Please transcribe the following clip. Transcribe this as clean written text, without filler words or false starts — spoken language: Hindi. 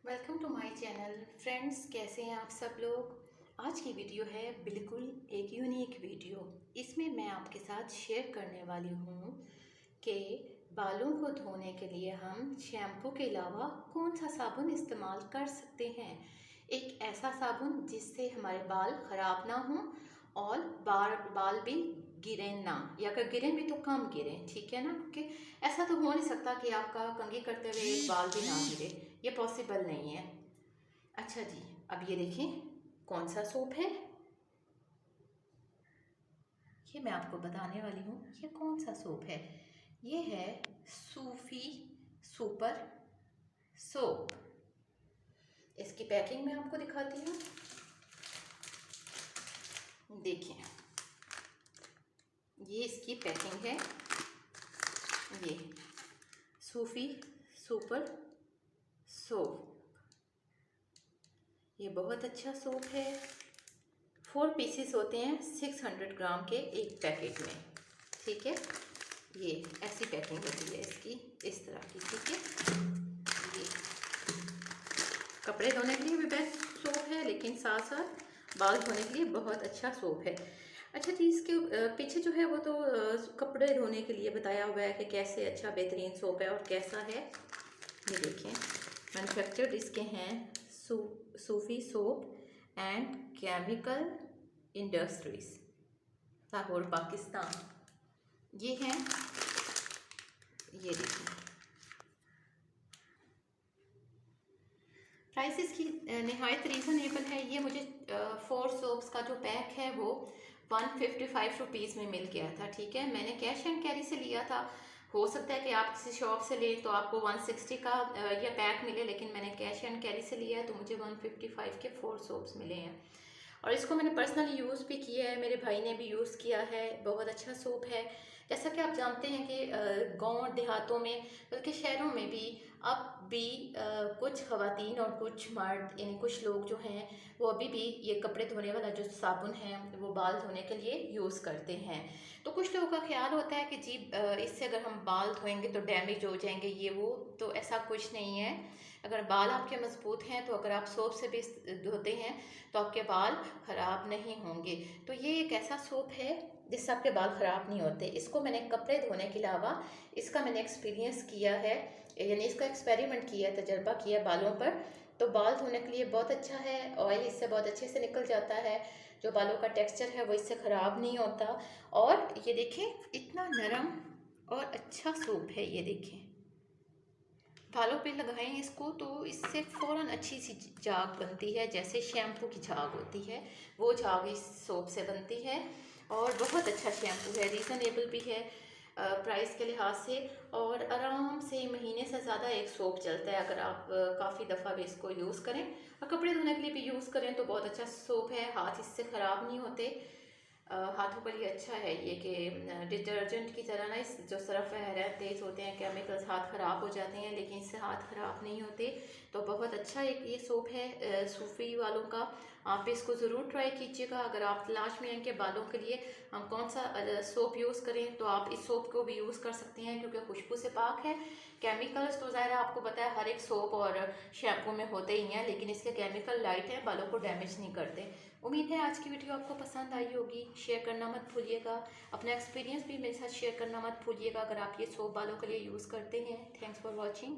Welcome to my channel friends. कैसे हैं आप सब लोग। आज की वीडियो है बिल्कुल एक यूनिक वीडियो। इसमें मैं आपके साथ शेयर करने वाली हूँ कि बालों को धोने के लिए हम शैम्पू के अलावा कौन सा साबुन इस्तेमाल कर सकते हैं। एक ऐसा साबुन जिससे हमारे बाल ख़राब ना हों और बाल भी गिरें ना, या अगर गिरें भी तो कम गिरें, ठीक है ना। क्योंकि ऐसा तो हो नहीं सकता कि आपका कंघी करते हुए एक बाल भी ना गिरे, ये पॉसिबल नहीं है। अच्छा जी, अब ये देखें कौन सा सोप है, ये मैं आपको बताने वाली हूँ। ये कौन सा सोप है, ये है सूफी सुपर सोप। इसकी पैकिंग मैं आपको दिखाती हूँ। देखिए ये इसकी पैकिंग है, ये सूफी सुपर सोप। ये बहुत अच्छा सोप है। 4 पीसेस होते हैं 600 ग्राम के एक पैकेट में, ठीक है। ये ऐसी पैकिंग होती है इसकी, इस तरह की, ठीक है। ये कपड़े धोने के लिए भी बेस्ट सोप है, लेकिन साथ साथ बाल धोने के लिए बहुत अच्छा सोप है। अच्छा जी, इसके पीछे जो है वो तो कपड़े धोने के लिए बताया हुआ है कि कैसे अच्छा बेहतरीन सोप है और कैसा है। ये देखें, मैन्युफैक्चर्ड इसके हैं Sufi soap and chemical industries, Lahore Pakistan. ये हैं, ये देखिए प्राइस इसकी नहायत रीज़नेबल है। ये मुझे 4 सोप्स का जो पैक है वो 155 रुपीज़ में मिल गया था, ठीक है। मैंने कैश एंड कैरी से लिया था। हो सकता है कि आप किसी शॉप से लें तो आपको 160 का यह पैक मिले, लेकिन मैंने कैश एंड कैरी से लिया है तो मुझे 155 के 4 सोप्स मिले हैं। और इसको मैंने पर्सनली यूज़ भी किया है, मेरे भाई ने भी यूज़ किया है। बहुत अच्छा सोप है। जैसा कि आप जानते हैं कि गांव देहातों में बल्कि शहरों में भी अब भी कुछ ख़वातीन और कुछ मर्द, यानी कुछ लोग जो हैं वो अभी भी ये कपड़े धोने वाला जो साबुन है वो बाल धोने के लिए यूज़ करते हैं। तो कुछ लोगों का ख्याल होता है कि जी इससे अगर हम बाल धोएंगे तो डैमेज हो जाएंगे, ये वो। तो ऐसा कुछ नहीं है। अगर बाल आपके मजबूत हैं तो अगर आप सोप से भी धोते हैं तो आपके बाल ख़राब नहीं होंगे। तो ये एक ऐसा सोप है जिससे आपके बाल ख़राब नहीं होते। इसको मैंने कपड़े धोने के अलावा इसका मैंने एक्सपीरियंस किया है, यानी इसका एक्सपेरिमेंट किया है, तजर्बा किया बालों पर। तो बाल धोने के लिए बहुत अच्छा है। ऑयल इससे बहुत अच्छे से निकल जाता है, जो बालों का टेक्सचर है वो इससे ख़राब नहीं होता। और ये देखें इतना नरम और अच्छा सोप है। ये देखें, बालों पे लगाएं इसको तो इससे फ़ौरन अच्छी सी झाग बनती है, जैसे शैम्पू की झाग होती है वो झाग इस सोप से बनती है। और बहुत अच्छा शैम्पू है, रीज़नेबल भी है प्राइस के लिहाज से। और आराम से महीने से ज़्यादा एक सोप चलता है अगर आप काफ़ी दफ़ा भी इसको यूज़ करें। और कपड़े धोने के लिए भी यूज़ करें तो बहुत अच्छा सोप है, हाथ इससे ख़राब नहीं होते। हाथों के लिए अच्छा है ये कि डिटर्जेंट की तरह ना, इस जो सरफ है तेज़ होते हैं, केमिकल्स, हाथ ख़राब हो जाते हैं, लेकिन इससे हाथ ख़राब नहीं होते। तो बहुत अच्छा एक ये सोप है सूफी वालों का। आप इसको ज़रूर ट्राई कीजिएगा। अगर आप तलाश में हैं कि बालों के लिए हम कौन सा सोप यूज़ करें तो आप इस सोप को भी यूज़ कर सकते हैं, क्योंकि खुशबू से पाक है। केमिकल्स तो ज़ाहिर है आपको पता है हर एक सोप और शैम्पू में होते ही हैं, लेकिन इसके केमिकल लाइट हैं, बालों को डैमेज नहीं करते। उम्मीद है आज की वीडियो आपको पसंद आई होगी। शेयर करना मत भूलिएगा, अपना एक्सपीरियंस भी मेरे साथ शेयर करना मत भूलिएगा अगर आप ये सोप बालों के लिए यूज़ करते हैं। Thanks for watching.